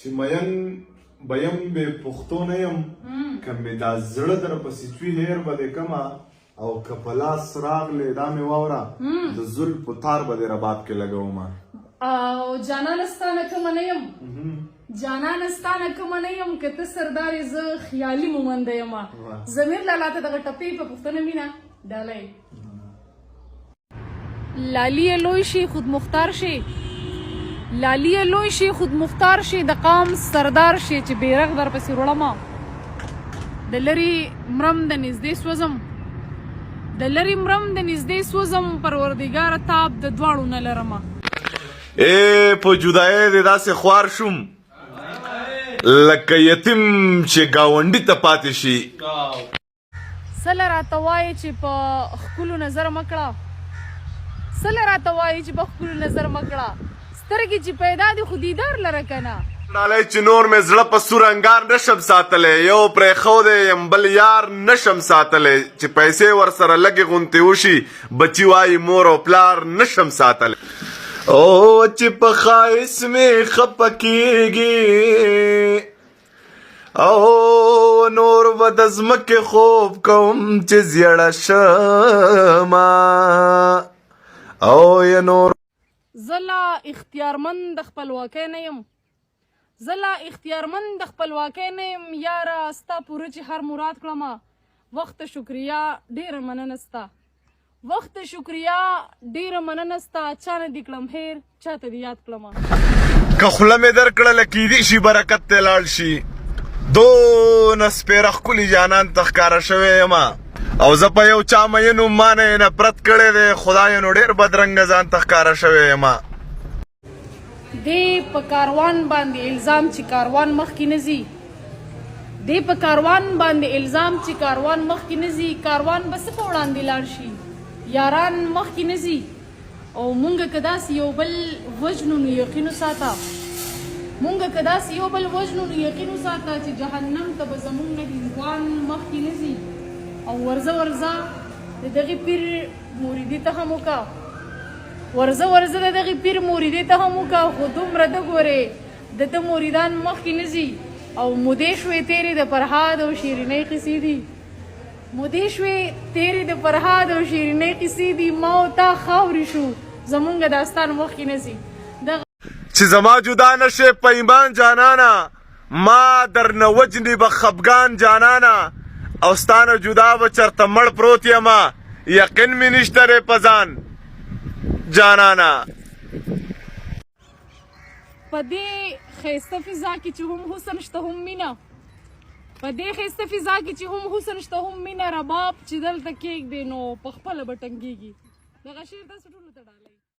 چې مین بیم به پښتو نه یم که مې دا زړه در پسې چوي هیر به دې کمه او که په لاس راغلې دا مې واوره د زلفو تار به دې رباب کې لګومه او جانانه ستا نه کومه نه یم جانانه ستا نه کومه نه یم که ته سردار یې زه خیالي مومنده یمه ضمیر لالا ته دغه ټپې په پښتنه مینه ډالۍ لالی لوی شي خود مختار شي لالی لوی شي خود مختار شي د قام سردار شي چې بیرغ در پسې وړمه د لرې مرم د نږدې سوځم د لرې مرم د نږدې سوځم پروردګاره تاب د دواړو نه لرمه په جدایۍ دې داسې خوار شوم لکه یتیم چې ګاونډي ته پاتې شي سله راته وایي چې په ښکلو نظر مه کړه سله راته وایي چې په ښکلو نظر مه کړه سترګې چې پیدا دي خو دیدار لره که نه ډالۍ چې نور مې زړه په سور انګار نشم ساتلی یو پرېښودی یم بل یار نشم ساتلی چې پیسې ورسره لږې غونتې وشي بچي وایي مور او پلار نشم ساتلی او چې په ښایست مې خفه کېږي او نور به د ځمکې خوب کوم چې زیړه شمه او یا نور زه لا اختیارمند د خپلواکۍ نه یم زه لا اختیارمند د خپلواکۍ نه یم یاره ستا پوره چې هر مراد کړمه وخت شکریا ډېره مننه ستا وخت شکریا ډېره مننه ستا چا نه دې کړم هیر چاته دې یاد کړمه که خوله مې درکړله کیدی شي برکت ته لاړ شي دونه سپېره ښکلي جانان ته ښکاره شوی یمه او زه په یو چا مینو ما نه یې نفرت کړی دی خدایه نو ډېر بدرنګه ځان ته ښکاره شوی یمه دې په کاروان باندې الزام چې کاروان مخکې نه ځي دې په کاروان باندې الزام چې کاروان مخکې نه ځي کاروان به څه په وړاندې لاړ شي یاران مخکې نه ځي او مونږ که داسې یو بل وژنو نو یقین وساته مونږ که داسې یو بل وژنو نو یقین وساته چې جهنم ته به زمونږ نه هندوان مخکې نه ځي او ورځه ورځه د دغې پیر موریدي ته هم وکړه ورځه ورځه د دغې پیر موریدي ته هم وکړه خو دومره ده ګورې د ده موریدان مخکې نه ځي او مودې شوې تېرې د فرهاد او شیرینۍ قصې دي مودې شوې تېرې د فرهاد او شیرینۍ قصې دي ما او تا خاورې شو زمونږ داستان مخکې نه ځي چې زما جدا نشې په ایمان جانانه ما درنه وجنې به خفګان جانانه او ستانه جدا به چرته مړ پروت یمه یقین مې نشته دی په ځان جانانه په دې ښایسته فضا کې چې هم حسن شته هم مینه په دې ښایسته فضا کې چې هم حسن شته هم مینه رباب چې دلته کېږدې نو په خپله به ټنګېږي دغه شعر تاسو ټولو ته ډالۍ